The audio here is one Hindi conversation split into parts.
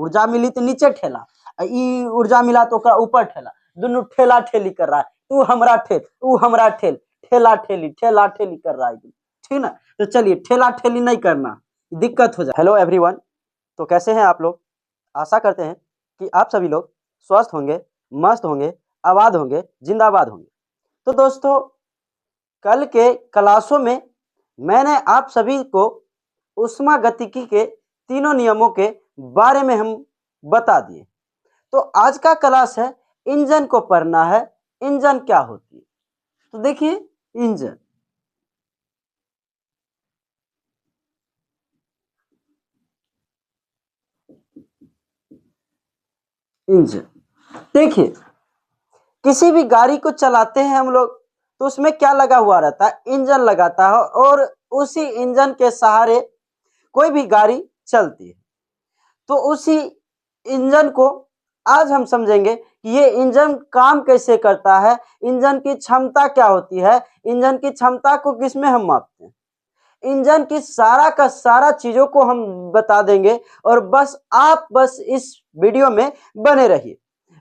ऊर्जा मिली तो नीचे ठेला, ई ऊर्जा मिला तो ओकरा ऊपर ठेला, दोनों ठेला ठेली कर रहा है, तू हमरा ठेल तू हमरा ठेल, ठेला ठेली कर रहा है, ठीक ना। तो चलिए ठेला ठेली नहीं करना, दिक्कत हो जाए। हेलो एवरीवन, तो कैसे हैं आप लोग? आशा करते हैं कि आप सभी लोग स्वस्थ होंगे, मस्त होंगे, आबाद होंगे, जिंदाबाद होंगे। तो दोस्तों, कल के क्लासों में मैंने आप सभी को ऊष्मागतिकी के तीनों नियमों के बारे में हम बता दिए। तो आज का क्लास है इंजन को पढ़ना है, इंजन क्या होती है। तो देखिए इंजन, देखिए किसी भी गाड़ी को चलाते हैं हम लोग तो उसमें क्या लगा हुआ रहता है, इंजन लगाता है, और उसी इंजन के सहारे कोई भी गाड़ी चलती है। तो उसी इंजन को आज हम समझेंगे कि ये इंजन काम कैसे करता है, इंजन की क्षमता क्या होती है, इंजन की क्षमता को किसमें हम मापते हैं, इंजन की सारा का सारा चीजों को हम बता देंगे। और आप बस इस वीडियो में बने रहिए।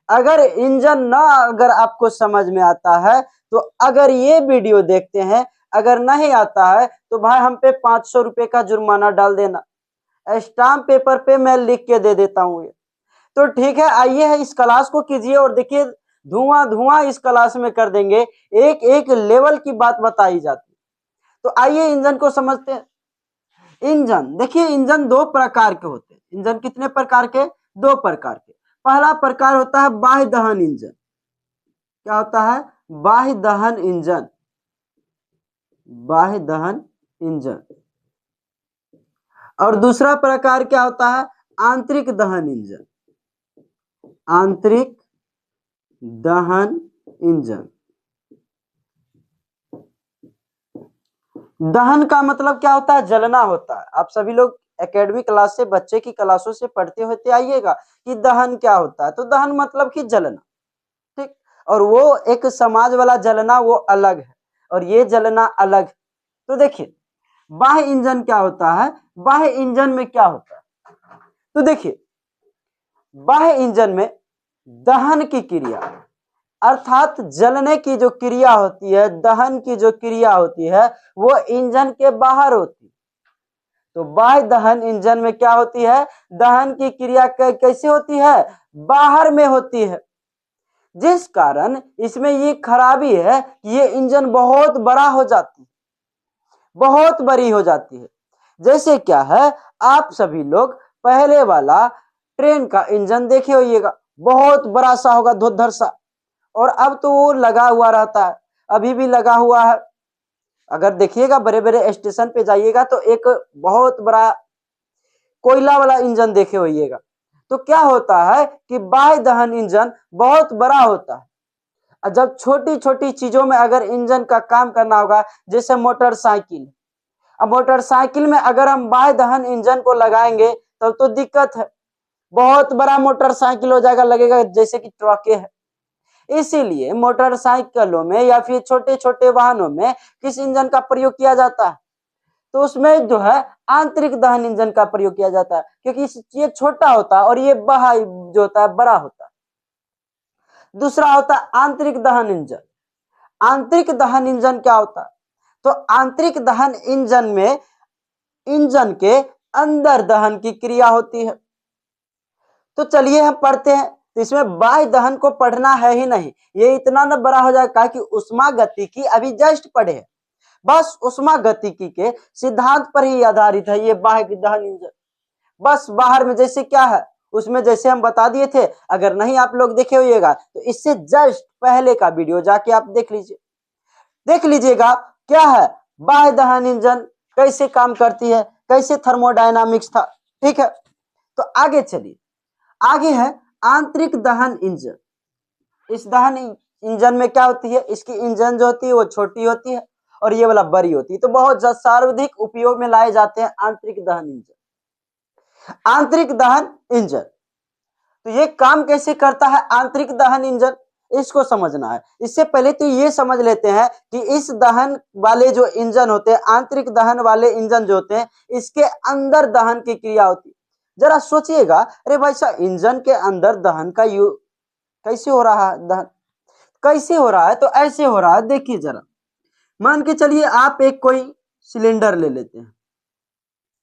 अगर इंजन ना अगर आपको समझ में आता है तो अगर ये वीडियो देखते हैं, अगर नहीं आता है तो भाई हम पे 500 रुपए का जुर्माना डाल देना, स्टाम्प पेपर पे मैं लिख के दे देता हूँ। तो ठीक है, आइए है इस क्लास को कीजिए और देखिए धुआं धुआं इस क्लास में कर देंगे, एक एक लेवल की बात बताई जाती है। तो आइए इंजन को समझते हैं। इंजन देखिए, इंजन दो प्रकार के होते हैं। इंजन कितने प्रकार के? दो प्रकार के। पहला प्रकार होता है बाह्य दहन इंजन। क्या होता है? बाह्य दहन इंजन, बाह्य दहन इंजन। और दूसरा प्रकार क्या होता है? आंतरिक दहन इंजन, आंतरिक दहन इंजन। दहन का मतलब क्या होता है? जलना होता है। आप सभी लोग एकेडमी क्लास से, बच्चे की क्लासों से पढ़ते होते आइएगा कि दहन क्या होता है। तो दहन मतलब कि जलना, ठीक। और वो एक समाज वाला जलना वो अलग है और ये जलना अलग है। तो देखिए बाह्य इंजन क्या होता है, बाह्य इंजन में क्या होता है? तो देखिए बाह्य इंजन में दहन की क्रिया अर्थात जलने की जो क्रिया होती है, दहन की जो क्रिया होती है वो इंजन के बाहर होती है। तो बाह्य दहन इंजन में क्या होती है? दहन की क्रिया कैसे होती है? बाहर में होती है, जिस कारण इसमें ये खराबी है कि ये इंजन बहुत बड़ा हो जाती है, बहुत बड़ी हो जाती है। जैसे क्या है, आप सभी लोग पहले वाला ट्रेन का इंजन देखे होइएगा, बहुत बड़ा सा होगा, धुरंधर सा। और अब तो वो लगा हुआ रहता है, अभी भी लगा हुआ है। अगर देखिएगा बड़े बड़े स्टेशन पे जाइएगा तो एक बहुत बड़ा कोयला वाला इंजन देखे होइएगा। तो क्या होता है कि बाह्य दहन इंजन बहुत बड़ा होता है। जब छोटी छोटी चीजों में अगर इंजन का काम करना होगा, जैसे मोटरसाइकिल, अब मोटरसाइकिल में अगर हम बाह्य दहन इंजन को लगाएंगे तब तो दिक्कत है, बहुत बड़ा मोटरसाइकिल हो जाएगा, लगेगा जैसे कि ट्रके है। इसीलिए मोटरसाइकिलों में या फिर छोटे छोटे वाहनों में किस इंजन का प्रयोग किया जाता है? तो उसमें जो है आंतरिक दहन इंजन का प्रयोग किया जाता है, क्योंकि ये छोटा होता है और ये बाह्य जो होता है बड़ा होता है। दूसरा होता है आंतरिक दहन इंजन। आंतरिक दहन इंजन क्या होता है? तो आंतरिक दहन इंजन में इंजन के अंदर दहन की क्रिया होती है। तो चलिए हम पढ़ते हैं। तो इसमें बाह्य दहन को पढ़ना है ही नहीं, ये इतना न बड़ा हो जाएगा कि ऊष्मागतिकी अभी जस्ट पढ़े हैं, बस ऊष्मागतिकी के सिद्धांत पर ही आधारित है ये बाह्य दहन इंजन। बस बाहर में जैसे क्या है उसमें जैसे हम बता दिए थे, अगर नहीं आप लोग देखे होइएगा तो इससे जस्ट पहले का वीडियो जाके आप देख लीजिए, देख लीजिएगा क्या है बाह्य दहन इंजन कैसे काम करती है, कैसे थर्मोडायनामिक्स था, ठीक है। तो आगे चलिए, आगे है आंतरिक दहन इंजन। इस दहन इंजन में क्या होती है? इसकी इंजन जो होती है वो छोटी होती है और ये वाला बड़ी होती है। तो बहुत सर्वाधिक उपयोग में लाए जाते हैं आंतरिक दहन इंजन। आंतरिक दहन इंजन तो ये काम कैसे करता है? आंतरिक दहन इंजन इसको समझना है। इससे पहले तो ये समझ लेते हैं कि इस दहन वाले जो इंजन होते हैं, आंतरिक दहन वाले इंजन जो होते हैं, इसके अंदर दहन की क्रिया होती है। जरा सोचिएगा, अरे भाई साहब इंजन के अंदर दहन का कैसे हो रहा है, दहन कैसे हो रहा है, तो ऐसे हो रहा है। देखिए जरा, मान के चलिए आप एक कोई सिलेंडर ले लेते हैं,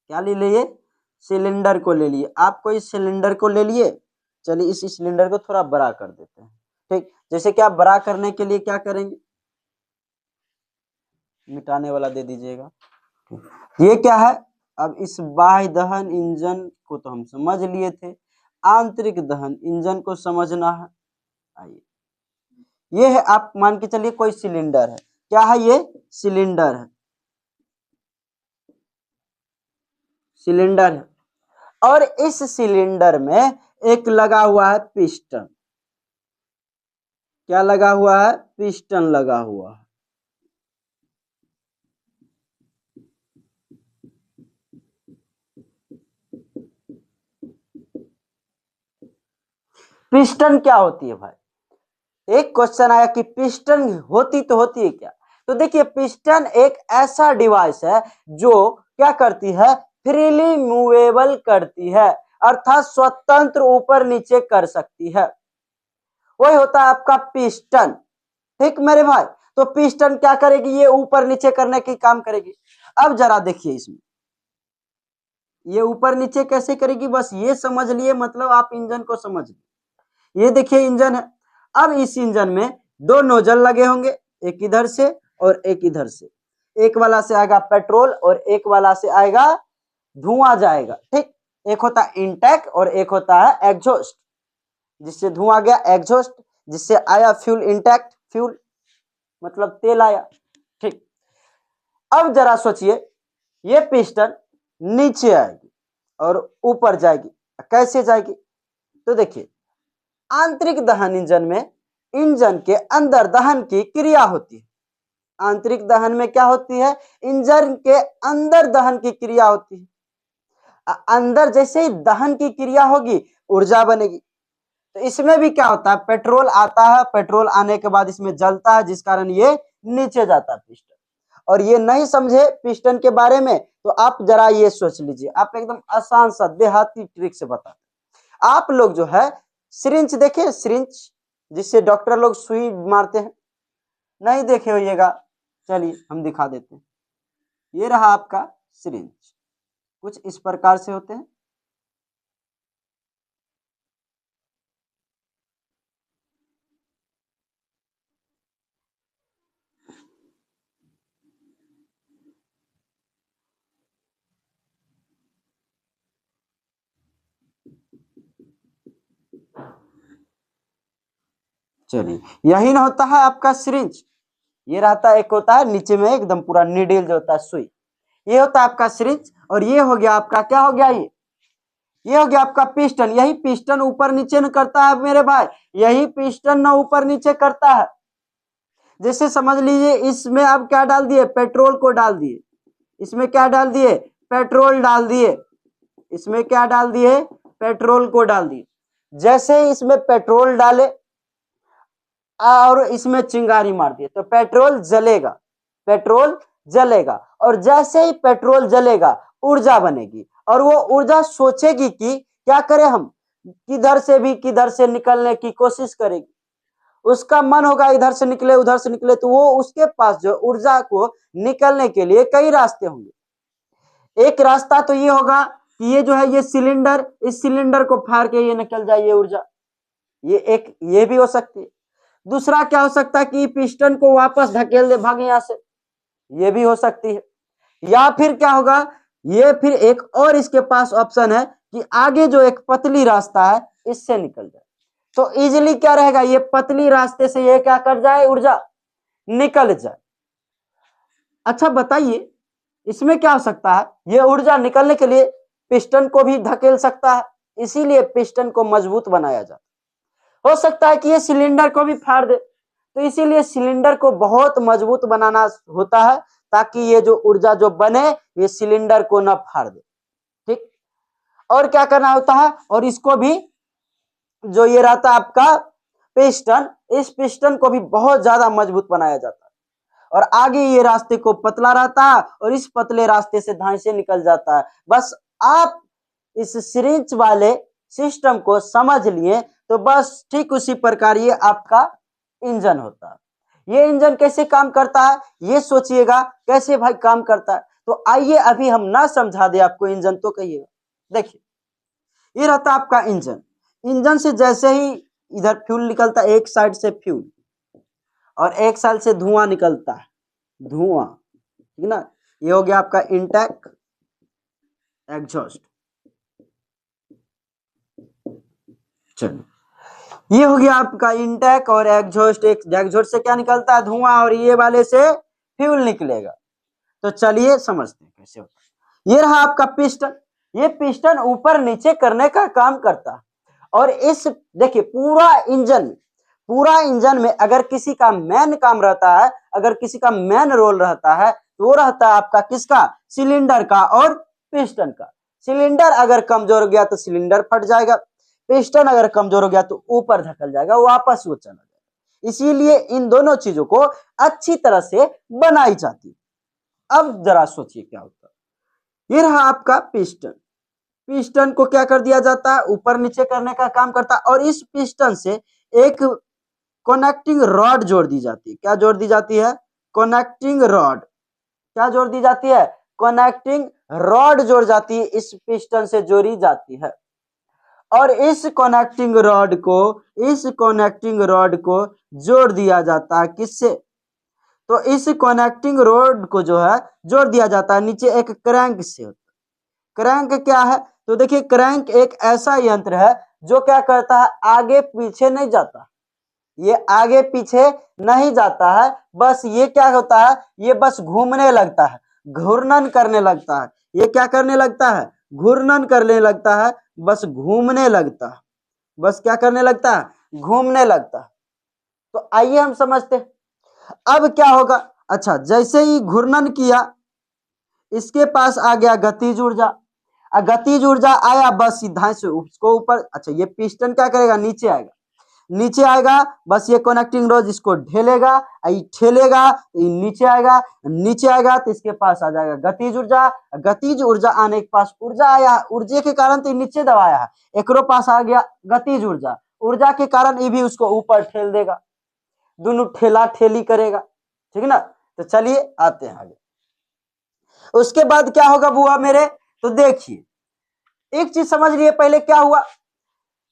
क्या ले लिए, सिलेंडर को ले लिए, आप कोई सिलेंडर को ले लिए। चलिए इस सिलेंडर को थोड़ा बड़ा कर देते हैं, ठीक। जैसे कि आप बड़ा करने के लिए क्या करेंगे, मिटाने वाला दे दीजिएगा। ये क्या है, अब इस बाह्य दहन इंजन को तो हम समझ लिए थे, आंतरिक दहन इंजन को समझना है। आइए, ये है, आप मान के चलिए कोई सिलेंडर है, क्या है ये, सिलेंडर है, सिलेंडर है, और इस सिलेंडर में एक लगा हुआ है पिस्टन, क्या लगा हुआ है, पिस्टन लगा हुआ है। पिस्टन क्या होती है भाई, एक क्वेश्चन आया कि पिस्टन होती तो होती है क्या। तो देखिए पिस्टन एक ऐसा डिवाइस है जो क्या करती है, फ्रीली मूवेबल करती है, अर्थात स्वतंत्र ऊपर नीचे कर सकती है, वही होता है आपका पिस्टन, ठीक मेरे भाई। तो पिस्टन क्या करेगी, ये ऊपर नीचे करने की काम करेगी। अब जरा देखिए इसमें, ये ऊपर नीचे कैसे करेगी, बस ये समझ लिए, मतलब आप इंजन को समझ लिए। ये देखिए इंजन है, अब इस इंजन में दो नोजल लगे होंगे, एक इधर से और एक इधर से, एक वाला से आएगा पेट्रोल और एक वाला से आएगा धुआं जाएगा, ठीक। एक होता है इंटेक और एक होता है एग्जॉस्ट, जिससे धुआं गया एग्जॉस्ट, जिससे आया फ्यूल इंटेक्ट, फ्यूल मतलब तेल आया, ठीक। अब जरा सोचिए, ये पिस्टन नीचे आएगी और ऊपर जाएगी, कैसे जाएगी, तो देखिए आंतरिक दहन इंजन में इंजन के अंदर दहन की क्रिया होती है, आंतरिक दहन में क्या होती है, इंजन के अंदर दहन की क्रिया होती है। अंदर जैसे ही दहन की क्रिया होगी ऊर्जा बनेगी। तो इसमें भी क्या होता है, पेट्रोल आता है, पेट्रोल आने के बाद इसमें जलता है, जिस कारण ये नीचे जाता है पिस्टन। और ये नहीं समझे पिस्टन के बारे में तो आप जरा ये सोच लीजिए, आप एकदम आसान सा देहाती ट्रिक से बताते, आप लोग जो है सिरिंज देखे, सिरिंज जिससे डॉक्टर लोग सुई मारते हैं, नहीं देखे होइएगा, चलिए हम दिखा देते हैं। ये रहा आपका सिरिंज, कुछ इस प्रकार से होते हैं। चलिए यही ना होता है आपका सिरिंज, ये रहता है, एक होता है नीचे में एकदम पूरा नीडल जो होता है सुई, ये होता है आपका सिरिंज। और ये हो गया आपका, क्या हो गया, ये हो गया आपका पिस्टन। यही पिस्टन ऊपर नीचे न करता है मेरे भाई, यही पिस्टन ना ऊपर नीचे करता है। जैसे समझ लीजिए इसमें आप क्या डाल दिए, पेट्रोल को डाल दिए, इसमें क्या डाल दिए, पेट्रोल डाल दिए, इसमें क्या डाल दिए, पेट्रोल को डाल दिए। जैसे ही इसमें पेट्रोल डाले और इसमें चिंगारी मार दिए तो पेट्रोल जलेगा, पेट्रोल जलेगा, और जैसे ही पेट्रोल जलेगा ऊर्जा बनेगी, और वो ऊर्जा सोचेगी कि क्या करें हम, किधर से निकलने की कोशिश करेगी। उसका मन होगा इधर से निकले उधर से निकले, तो वो उसके पास जो ऊर्जा को निकलने के लिए कई रास्ते होंगे। एक रास्ता तो ये होगा कि ये जो है ये सिलेंडर, इस सिलेंडर को फाड़ के ये निकल जाए ये ऊर्जा, ये एक ये भी हो सकती है। दूसरा क्या हो सकता है कि पिस्टन को वापस धकेल दे, भाग यहां से, ये भी हो सकती है। या फिर क्या होगा, ये फिर एक और इसके पास ऑप्शन है कि आगे जो एक पतली रास्ता है इससे निकल जाए, तो इजीली क्या रहेगा, ये पतली रास्ते से ये क्या कर जाए, ऊर्जा निकल जाए। अच्छा बताइए इसमें क्या हो सकता है, ये ऊर्जा निकलने के लिए पिस्टन को भी धकेल सकता है, इसीलिए पिस्टन को मजबूत बनाया जाता है। हो सकता है कि ये सिलेंडर को भी फाड़ दे, तो इसीलिए सिलेंडर को बहुत मजबूत बनाना होता है, ताकि ये जो ऊर्जा जो बने ये सिलेंडर को न फाड़ दे, ठीक। और क्या करना होता है, और इसको भी जो ये रहता है आपका पिस्टन, इस पिस्टन को भी बहुत ज्यादा मजबूत बनाया जाता है, और आगे ये रास्ते को पतला रहता है और इस पतले रास्ते से धांसे निकल जाता है। बस आप इस सिरिंज वाले सिस्टम को समझ लिए तो बस ठीक उसी प्रकार ये आपका इंजन होता है। ये इंजन कैसे काम करता है ये सोचिएगा, कैसे भाई काम करता है। तो आइए अभी हम ना समझा दे आपको इंजन तो कहिएगा। देखिए ये रहता है आपका इंजन। इंजन से जैसे ही इधर फ्यूल निकलता है, एक साइड से फ्यूल और एक साइड से धुआं निकलता है, धुआं, ठीक ना। ये हो गया आपका इंटेक, एग्जॉस्ट। चलिए ये हो गया आपका इंटेक और एग्जॉस्ट। एग्जॉस्ट से क्या निकलता है, धुआं, और ये वाले से फ्यूल निकलेगा। तो चलिए समझते हैं कैसे होता है। ये रहा आपका पिस्टन। ये पिस्टन ऊपर नीचे करने का काम करता है। और इस देखिए पूरा इंजन में अगर किसी का मेन काम रहता है, अगर किसी का मेन रोल रहता है तो वो रहता है आपका किसका, सिलेंडर का और पिस्टन का। सिलेंडर अगर कमजोर हो गया तो सिलेंडर फट जाएगा, पिस्टन अगर कमजोर हो गया तो ऊपर धकल जाएगा, वापस वो चला जाएगा। इसीलिए इन दोनों चीजों को अच्छी तरह से बनाई जाती है। अब जरा सोचिए क्या होता है। ये रहा आपका पिस्टन। पिस्टन को क्या कर दिया जाता है, ऊपर नीचे करने का काम करता है। और इस पिस्टन से एक कनेक्टिंग रॉड जोड़ दी जाती है। क्या जोड़ दी जाती है, कनेक्टिंग रॉड। क्या जोड़ दी जाती है, कनेक्टिंग रॉड जोड़ जाती है, इस पिस्टन से जोड़ी जाती है। और इस कनेक्टिंग रॉड को जोड़ दिया जाता है किससे, तो इस कनेक्टिंग रॉड को जो है जोड़ दिया जाता है नीचे एक क्रैंक से। क्रैंक क्या है, तो देखिए क्रैंक एक ऐसा यंत्र है जो क्या करता है, आगे पीछे नहीं जाता। ये आगे पीछे नहीं जाता है, बस ये क्या होता है, ये बस घूमने लगता है, घूर्णन करने लगता है। ये क्या करने लगता है, घूर्णन करने लगता है, बस घूमने लगता है। बस क्या करने लगता है, घूमने लगता है। तो आइए हम समझते हैं अब क्या होगा। अच्छा, जैसे ही घूर्णन किया इसके पास आ गया गतिज ऊर्जा। गतिज ऊर्जा आया, बस सीधा से उसको ऊपर। अच्छा, ये पिस्टन क्या करेगा, नीचे आएगा, बस ये कनेक्टिंग रॉड इसको ढेलेगा, ठेलेगा, नीचे आएगा तो इसके पास आ जाएगा गतिज ऊर्जा। गतिज ऊर्जा आने के पास ऊर्जा आया, ऊर्जा के कारण तो नीचे दबाया है, एकरो पास आ गया गतिज ऊर्जा। ऊर्जा के कारण ये भी उसको ऊपर ठेल देगा, दोनों ठेला ठेली करेगा, ठीक है ना। तो चलिए आते हैं आगे। उसके बाद क्या होगा बुआ मेरे, तो देखिए एक चीज समझ लिए, पहले क्या हुआ,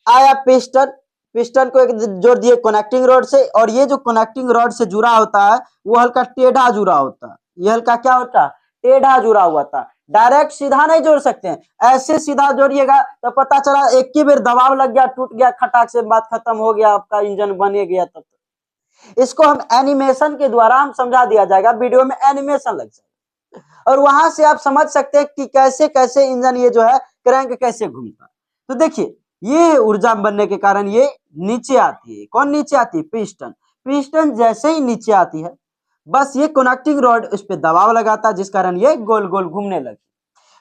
आया पिस्टन को एक जोड़ दिए कनेक्टिंग रॉड से, और ये जो कनेक्टिंग रॉड से जुड़ा होता है वो हल्का टेढ़ा जुड़ा होता है। ये हल्का क्या होता है, टेढ़ा जुड़ा हुआ था। डायरेक्ट सीधा नहीं जोड़ सकते हैं, ऐसे सीधा जोड़िएगा तो पता चला एक ही बार दबाव लग गया, टूट गया, खटाक से बात खत्म हो गया, आपका इंजन बने गया। तब इसको हम एनिमेशन के द्वारा हम समझा दिया जाएगा, वीडियो में एनिमेशन लग जाएगा और वहां से आप समझ सकते हैं कि कैसे कैसे इंजन ये जो है क्रैंक कैसे घूमता है। तो देखिए ये ऊर्जा बनने के कारण ये नीचे आती है। कौन नीचे आती है, पिस्टन जैसे ही नीचे आती है बस ये कनेक्टिंग रॉड उस पर दबाव लगाता है, जिस कारण ये गोल गोल घूमने लगी।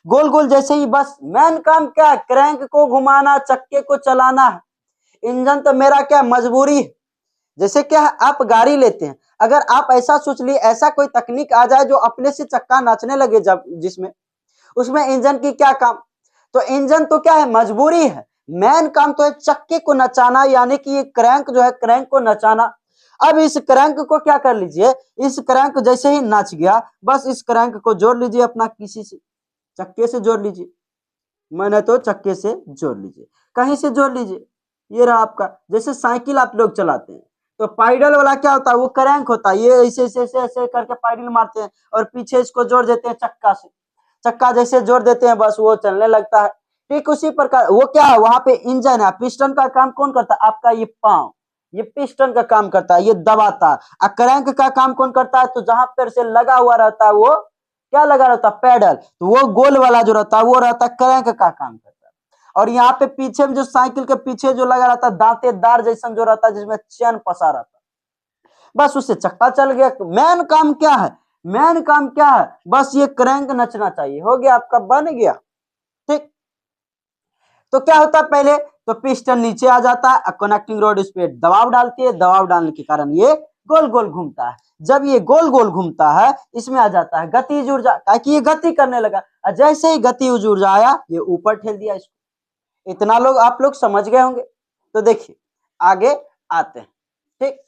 गोल गोल जैसे ही, बस मेन काम क्या है, क्रैंक को घुमाना, चक्के को चलाना है। इंजन तो मेरा क्या मजबूरी है। जैसे क्या है, आप गाड़ी लेते हैं, अगर आप ऐसा सोच लिए ऐसा कोई तकनीक आ जाए जो अपने से चक्का नाचने लगे, जब जिसमें उसमें इंजन की क्या काम। तो इंजन तो क्या है, मजबूरी है। मेन काम तो है चक्के को नचाना, यानी कि ये क्रैंक जो है क्रैंक को नचाना। अब इस क्रैंक को क्या कर लीजिए, इस क्रैंक जैसे ही नाच गया, बस इस क्रैंक को जोड़ लीजिए अपना किसी से, चक्के से जोड़ लीजिए, मैंने तो चक्के से जोड़ लीजिए, कहीं से जोड़ लीजिए। ये रहा आपका, जैसे साइकिल आप लोग चलाते हैं तो पाइडल वाला क्या होता है, वो क्रैंक होता है, ये ऐसे ऐसे ऐसे ऐसे करके पाइडल मारते हैं और पीछे इसको जोड़ देते हैं चक्का से। चक्का जैसे जोड़ देते हैं बस वो चलने लगता है। ठीक उसी प्रकार वो क्या है, वहां पे इंजन है। पिस्टन का काम कौन करता है, आपका ये पांव, ये पिस्टन का काम करता है, ये दबाता है। क्रैंक का काम कौन करता है, तो जहां पर से लगा हुआ रहता है वो क्या लगा रहता है, पैडल, तो वो गोल वाला जो रहता है वो रहता है क्रैंक का काम करता है। और यहाँ पे पीछे में जो साइकिल के पीछे जो लगा रहता है दांतेदार जैसा जो रहता है, जिसमें चैन फंसा रहता है, बस उससे चक्का चल गया। मेन काम क्या है, मेन काम क्या है, बस ये क्रैंक नचना चाहिए, हो गया आपका, बन गया। ठीक, तो क्या होता है, पहले तो पिस्टन नीचे आ जाता है, कनेक्टिंग रॉड उस पर दबाव डालती है, दबाव डालने के कारण ये गोल गोल घूमता है। जब ये गोल गोल घूमता है इसमें आ जाता है गतिज ऊर्जा, ताकि ये गति करने लगा, और जैसे ही गतिज ऊर्जा आया ये ऊपर ठेल दिया इसको। इतना लोग आप लोग समझ गए होंगे। तो देखिए आगे आते हैं। ठीक,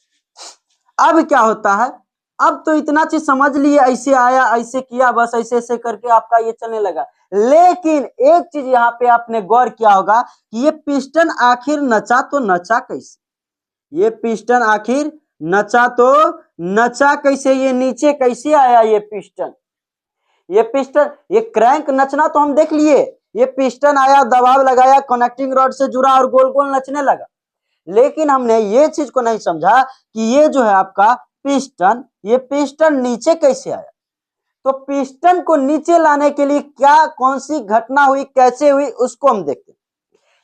अब क्या होता है, अब तो इतना चीज समझ लिए, ऐसे आया ऐसे किया, बस ऐसे ऐसे करके आपका ये चलने लगा। लेकिन एक चीज यहाँ पे आपने गौर किया होगा कि ये पिस्टन आखिर नचा तो नचा कैसे, ये पिस्टन आखिर नचा तो नचा कैसे, ये नीचे कैसे आया ये पिस्टन, ये पिस्टन, ये क्रैंक नचना तो हम देख लिए, ये पिस्टन आया, दबाव लगाया, कनेक्टिंग रॉड से जुड़ा और गोल गोल नचने लगा। लेकिन हमने ये चीज को नहीं समझा कि ये जो है आपका पिस्टन, ये पिस्टन नीचे कैसे आया। तो पिस्टन को नीचे लाने के लिए क्या कौन सी घटना हुई, कैसे हुई, उसको हम देखते हैं।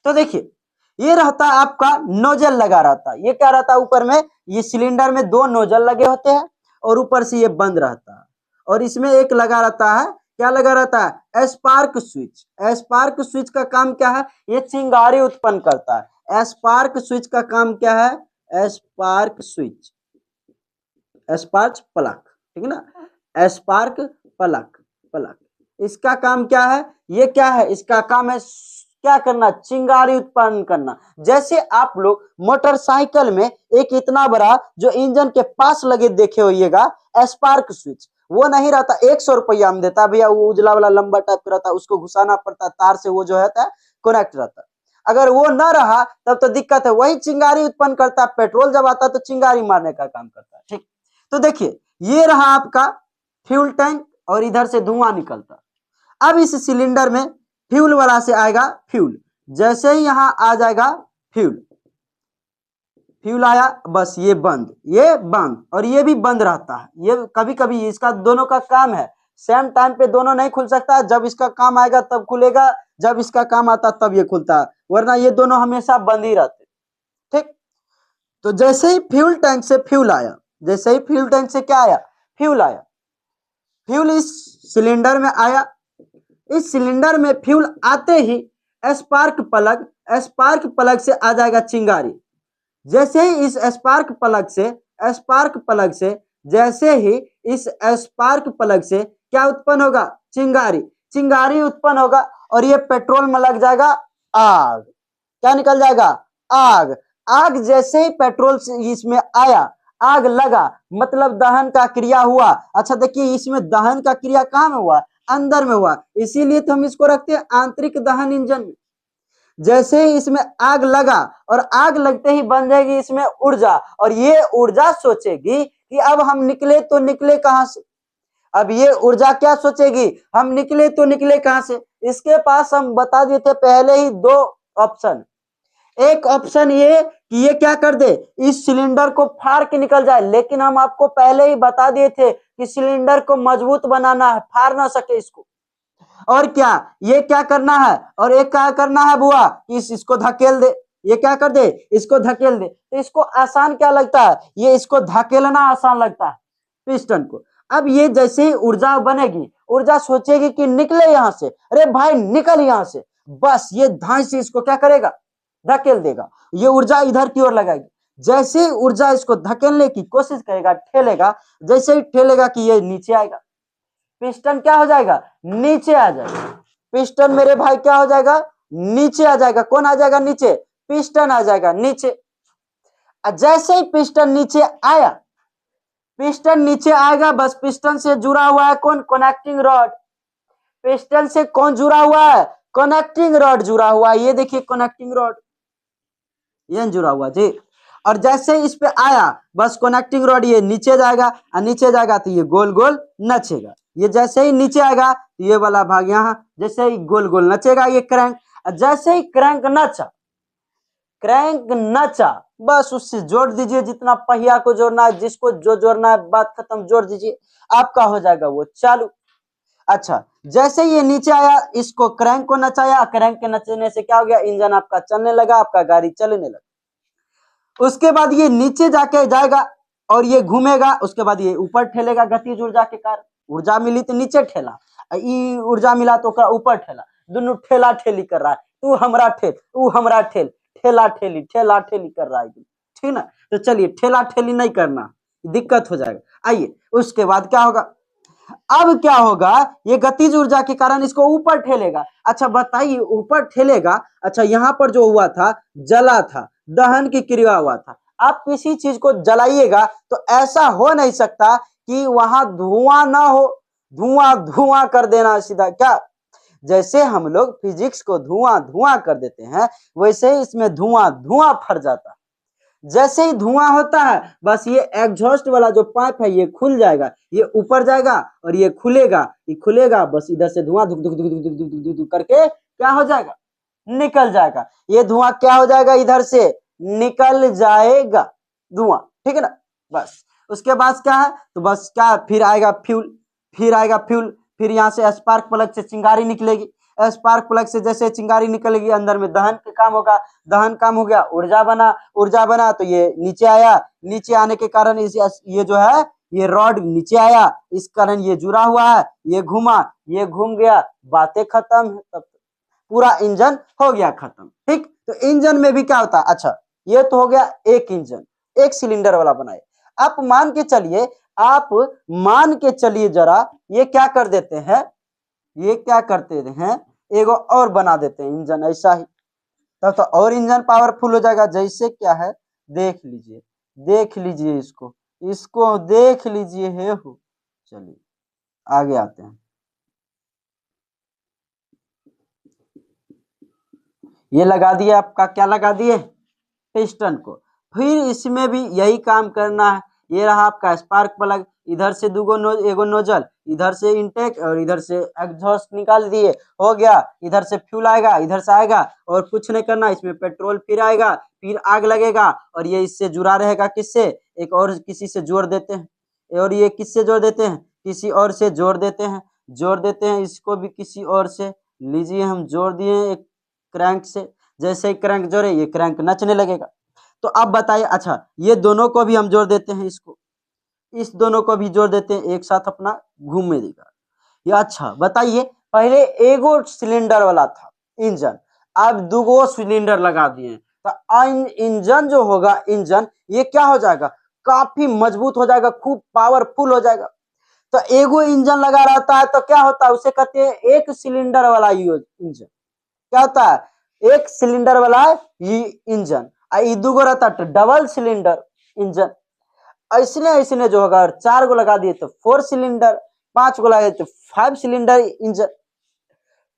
तो देखिए ये रहता है आपका नोजल लगा रहता है, ये क्या रहता है ऊपर में, ये सिलेंडर में दो नोजल लगे होते हैं और ऊपर से ये बंद रहता है, और इसमें एक लगा रहता है, क्या लगा रहता है, स्पार्क स्विच। स्पार्क स्विच का काम क्या है, ये चिंगारी उत्पन्न करता है। स्पार्क स्विच का काम क्या है, स्पार्क स्विच, स्पार्क प्लग, ठीक है ना, स्पार्क प्लग, प्लग, इसका काम क्या है, ये क्या है, इसका काम है क्या करना, चिंगारी उत्पन्न करना। जैसे आप लोग मोटरसाइकिल में एक इतना बड़ा जो इंजन के पास लगे देखे होइएगा स्पार्क स्विच, वो नहीं रहता, 100 रुपया में देता भैया, वो उजला वाला लंबा टाइप का रहता है, उसको घुसाना पड़ता है तार से, वो जो है कनेक्ट रहता है। अगर वो न रहा तब तो दिक्कत है, वही चिंगारी उत्पन्न करता है, पेट्रोल जब आता है तो चिंगारी मारने का काम करता है। ठीक, तो देखिए ये रहा आपका फ्यूल टैंक और इधर से धुआं निकलता। अब इस सिलेंडर में फ्यूल वाला से आएगा फ्यूल, जैसे ही यहां आ जाएगा फ्यूल, फ्यूल आया, बस ये बंद, ये बंद, और ये भी बंद रहता है। ये कभी कभी इसका दोनों का काम है, सेम टाइम पे दोनों नहीं खुल सकता, जब इसका काम आएगा तब खुलेगा, जब इसका काम आता तब ये खुलता है, वरना ये दोनों हमेशा बंद ही रहते। ठीक, तो जैसे ही फ्यूल टैंक से फ्यूल आया, जैसे ही फ्यूल टैंक से क्या आया, फ्यूल आया, फ्यूल इस सिलेंडर में आया, इस सिलेंडर में फ्यूल आते ही स्पार्क प्लग, स्पार्क प्लग से आ जाएगा चिंगारी। जैसे ही इस स्पार्क प्लग से, स्पार्क प्लग से, जैसे ही इस स्पार्क प्लग से क्या उत्पन्न होगा, चिंगारी, चिंगारी उत्पन्न होगा, और ये पेट्रोल में लग जाएगा आग, क्या निकल जाएगा, आग। आग जैसे ही पेट्रोल से इसमें आया, आग लगा, मतलब दहन का क्रिया हुआ। अच्छा देखिए इसमें दहन का क्रिया कहाँ में हुआ, अंदर में हुआ, इसीलिए तो हम इसको रखते हैं आंतरिक दहन इंजन में। जैसे ही इसमें आग लगा और आग लगते ही बन जाएगी इसमें ऊर्जा, और ये ऊर्जा सोचेगी कि अब हम निकले तो निकले कहां से। अब ये ऊर्जा क्या सोचेगी, हम निकले तो निकले कहां से। इसके पास हम बता दिए थे पहले ही दो ऑप्शन, एक ऑप्शन ये कि ये क्या कर दे, इस सिलेंडर को फाड़ के निकल जाए, लेकिन हम आपको पहले ही बता दिए थे कि सिलेंडर को मजबूत बनाना है, फाड़ ना सके इसको। और क्या ये क्या करना है, और एक क्या करना है बुआ, इसको धकेल दे, ये क्या कर दे, इसको धकेल दे। तो इसको आसान क्या लगता है, ये इसको धकेलना आसान लगता है पिस्टन को। अब ये जैसे ही ऊर्जा बनेगी, ऊर्जा सोचेगी कि निकले यहां से, अरे भाई निकल यहां से, बस ये धाई से इसको क्या करेगा, धकेल देगा, ये ऊर्जा इधर की ओर लगाएगी। जैसे ही ऊर्जा इसको धकेलने की कोशिश करेगा, ठेलेगा, जैसे ही ठेलेगा कि ये नीचे आएगा, पिस्टन क्या हो जाएगा, नीचे आ जाएगा। पिस्टन मेरे भाई क्या हो जाएगा, नीचे आ जाएगा। कौन आ जाएगा नीचे, पिस्टन आ जाएगा नीचे। जैसे ही पिस्टन नीचे आया, पिस्टन नीचे आएगा, बस पिस्टन से जुड़ा हुआ है कौन, कनेक्टिंग रॉड। पिस्टन से कौन जुड़ा हुआ है, कनेक्टिंग रॉड जुड़ा हुआ है, ये देखिए कनेक्टिंग रॉड, ये जुड़ा हुआ जी। और जैसे इस पे आया, बस कनेक्टिंग रॉड ये नीचे जाएगा, और नीचे जाएगा तो ये गोल गोल नचेगा। ये जैसे ही नीचे आएगा तो ये वाला भाग यहाँ, जैसे ही गोल गोल नचेगा ये क्रैंक। जैसे ही क्रैंक नचा, क्रैंक नचा, बस उससे जोड़ दीजिए जितना पहिया को जोड़ना है, जिसको जो जोड़ना है, बात खत्म, जोड़ दीजिए, आपका हो जाएगा वो चालू। अच्छा जैसे ये नीचे आया, इसको क्रैंक को नचाया, क्रैंक के नचने से क्या हो गया, इंजन आपका चलने लगा, आपका गाड़ी चलने लगा। उसके बाद ये नीचे जाके जाएगा और ये घूमेगा, उसके बाद ये ऊपर ठेलेगा गतिज ऊर्जा के कारण। ऊर्जा मिली तो नीचे ठेला, ऊर्जा मिला तो ऊपर ठेला, दोनों ठेला ठेली कर रहा है, तू हमरा ठेल, तू हमरा ठेल, ठेला ठेली कर रहा है, ठीक ना। तो चलिए ठेला ठेली नहीं करना, दिक्कत हो जाएगा। आइए उसके बाद क्या होगा, अब क्या होगा, ये गतिज ऊर्जा के कारण इसको ऊपर ठेलेगा। अच्छा बताइए ऊपर ठेलेगा, अच्छा यहाँ पर जो हुआ था जला था, दहन की क्रिया हुआ था। आप किसी चीज को जलाइएगा तो ऐसा हो नहीं सकता कि वहां धुआं ना हो, धुआं धुआं कर देना सीधा क्या, जैसे हम लोग फिजिक्स को धुआं धुआं कर देते हैं वैसे ही इसमें धुआं धुआं फट जाता है। जैसे ही धुआं होता है बस ये एग्जॉस्ट वाला जो पाइप है ये खुल जाएगा, ये ऊपर जाएगा और ये खुलेगा, बस इधर से धुआं धुक धुक धुक धुक धुक धुक धुक धुक करके क्या हो जाएगा, निकल जाएगा। ये धुआं क्या हो जाएगा, इधर से निकल जाएगा धुआं, ठीक है ना। बस उसके बाद क्या है, तो बस क्या फिर आएगा फ्यूल, फिर यहाँ से स्पार्क प्लग से चिंगारी निकलेगी, स्पार्क प्लग से जैसे चिंगारी निकलेगी अंदर में दहन का काम होगा, दहन काम हो गया, ऊर्जा बना तो ये नीचे आया, नीचे आने के कारण ये जो है ये रॉड नीचे आया, इस कारण ये जुड़ा हुआ है, ये घूमा, ये घूम गया, बातें खत्म, तब पूरा इंजन हो गया खत्म। ठीक, तो इंजन में भी क्या होता है, अच्छा ये तो हो गया एक इंजन, एक सिलेंडर वाला बनाए। आप मान के चलिए जरा, ये क्या कर देते हैं, ये क्या करते हैं, एगो और बना देते हैं इंजन ऐसा ही, तब तो और इंजन पावरफुल हो जाएगा। जैसे क्या है देख लीजिए इसको देख लीजिए है हो। चलिए आगे आते हैं, ये लगा दिए, आपका क्या लगा दिए, पिस्टन को। फिर इसमें भी यही काम करना है, ये रहा आपका स्पार्क प्लग, इधर से एगो नोजल, इधर से इनटेक और इधर से एग्जॉस्ट निकाल दिए, हो गया। इधर से फ्यूल आएगा, इधर से आएगा, और कुछ नहीं करना, इसमें पेट्रोल फिर आएगा, फिर आग लगेगा, और ये इससे जुड़ा रहेगा, किससे, एक और किसी से जोड़ देते हैं, और ये किससे जोड़ देते हैं, किसी और से जोड़ देते हैं, इसको भी किसी और से, लीजिए हम जोड़ दिए एक क्रैंक से, जैसे ही क्रैंक जोड़े ये क्रैंक नचने लगेगा। तो अब बताइए, अच्छा ये दोनों को भी हम जोड़ देते हैं, इसको, इस दोनों को भी जोड़ देते हैं, एक साथ अपना घूमने देगा ये। अच्छा बताइए, पहले एगो सिलेंडर वाला था इंजन, अब दूगो सिलेंडर लगा दिए, तो इंजन जो होगा, इंजन ये क्या हो जाएगा, काफी मजबूत हो जाएगा, खूब पावरफुल हो जाएगा। तो एगो इंजन लगा रहता है तो क्या होता है, उसे कहते हैं एक सिलेंडर वाला इंजन। क्या होता है, एक सिलेंडर वाला ये इंजन, दूगो रहता है डबल सिलेंडर इंजन। ऐसने जो होगा, 4 गो लगा दिए तो 4 सिलेंडर, 5 गो लगा दिए तो 5 सिलेंडर इंजन।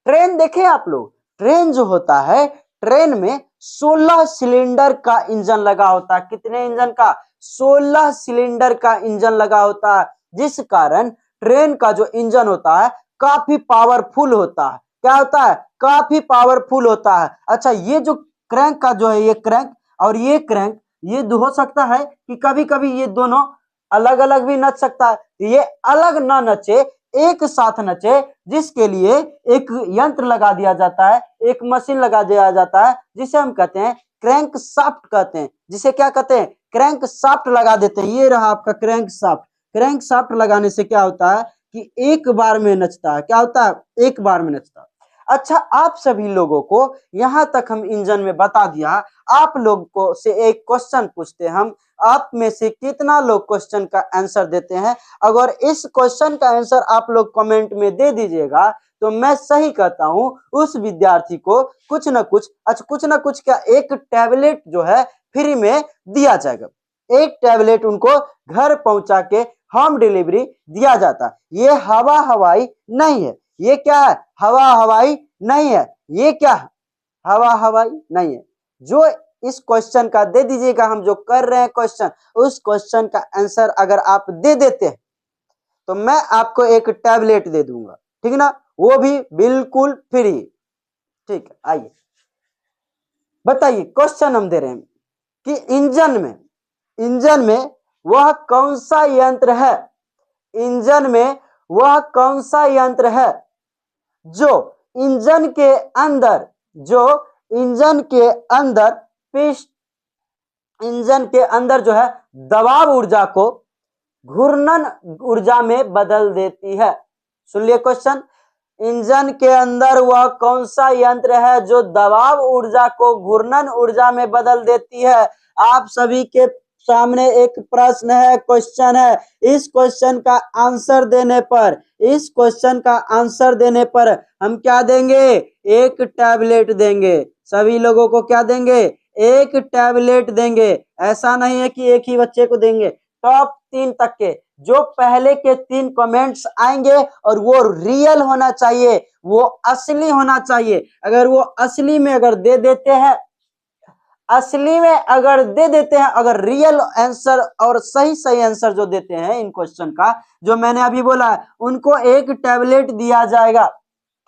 ट्रेन देखे आप लोग, ट्रेन जो होता है, ट्रेन में 16 सिलेंडर का इंजन लगा होता है। कितने इंजन का, 16 सिलेंडर का इंजन लगा होता है, जिस कारण ट्रेन का जो इंजन होता है काफी पावरफुल होता है। क्या होता है, काफी पावरफुल होता है। अच्छा ये जो क्रैंक का जो है, ये क्रैंक और ये क्रैंक, ये हो सकता है कि कभी कभी ये दोनों अलग अलग भी नच सकता है, ये अलग ना नचे, एक साथ नचे, जिसके लिए एक यंत्र लगा दिया जाता है, एक मशीन लगा दिया जाता है, जिसे हम कहते हैं क्रैंक शाफ्ट कहते हैं, जिसे क्या कहते हैं, क्रैंक शाफ्ट लगा देते हैं। ये रहा आपका क्रैंक शाफ्ट। क्रैंक शाफ्ट लगाने से क्या होता है कि एक बार में नचता है, क्या होता है, एक बार में नचता है। अच्छा आप सभी लोगों को यहां तक हम इंजन में बता दिया, आप लोग को से एक क्वेश्चन पूछते हम, आप में से कितना लोग क्वेश्चन का आंसर देते हैं। अगर इस क्वेश्चन का आंसर आप लोग कमेंट में दे दीजिएगा तो मैं सही कहता हूं उस विद्यार्थी को कुछ ना कुछ, अच्छा कुछ ना कुछ क्या, एक टैबलेट जो है फ्री में दिया जाएगा। एक टैबलेट उनको घर पहुंचा के होम डिलीवरी दिया जाता। ये हवा हवाई नहीं है, ये क्या है, हवा हवाई नहीं है, ये क्या है, हवा हवाई नहीं है। जो इस क्वेश्चन का दे दीजिएगा, हम जो कर रहे हैं क्वेश्चन, उस क्वेश्चन का आंसर अगर आप दे देते हैं तो मैं आपको एक टैबलेट दे दूंगा, ठीक है ना, वो भी बिल्कुल फ्री। ठीक है, आइए बताइए, क्वेश्चन हम दे रहे हैं कि इंजन में वह कौन सा यंत्र है, इंजन में वह कौन सा यंत्र है जो इंजन के अंदर इंजन के अंदर जो है दबाव ऊर्जा को घूर्णन ऊर्जा में बदल देती है। सुन लिए क्वेश्चन, इंजन के अंदर वह कौन सा यंत्र है जो दबाव ऊर्जा को घूर्णन ऊर्जा में बदल देती है। आप सभी के सामने एक प्रश्न है, क्वेश्चन है, इस क्वेश्चन का आंसर देने पर, इस क्वेश्चन का आंसर देने पर हम क्या देंगे, एक टैबलेट देंगे। सभी लोगों को क्या देंगे, एक टैबलेट देंगे। ऐसा नहीं है कि एक ही बच्चे को देंगे, टॉप 3 तक के जो पहले के 3 कमेंट्स आएंगे और वो रियल होना चाहिए, वो असली होना चाहिए। अगर वो असली में अगर दे देते हैं, असली में अगर दे देते हैं, अगर रियल आंसर और सही सही आंसर जो देते हैं इन क्वेश्चन का, जो मैंने अभी बोला है, उनको एक टैबलेट दिया जाएगा।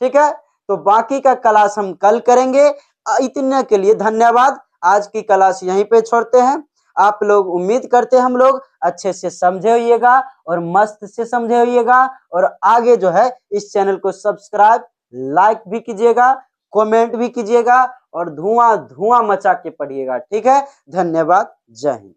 ठीक है, तो बाकी का क्लास हम कल करेंगे। इतने के लिए धन्यवाद। आज की क्लास यहीं पे छोड़ते हैं। आप लोग, उम्मीद करते हैं हम लोग अच्छे से समझे होइएगा और मस्त से समझे होइएगा, और आगे जो है इस चैनल को सब्सक्राइब, लाइक भी कीजिएगा, कमेंट भी कीजिएगा और धुआं धुआं मचा के पढ़िएगा। ठीक है, धन्यवाद, जय हिंद।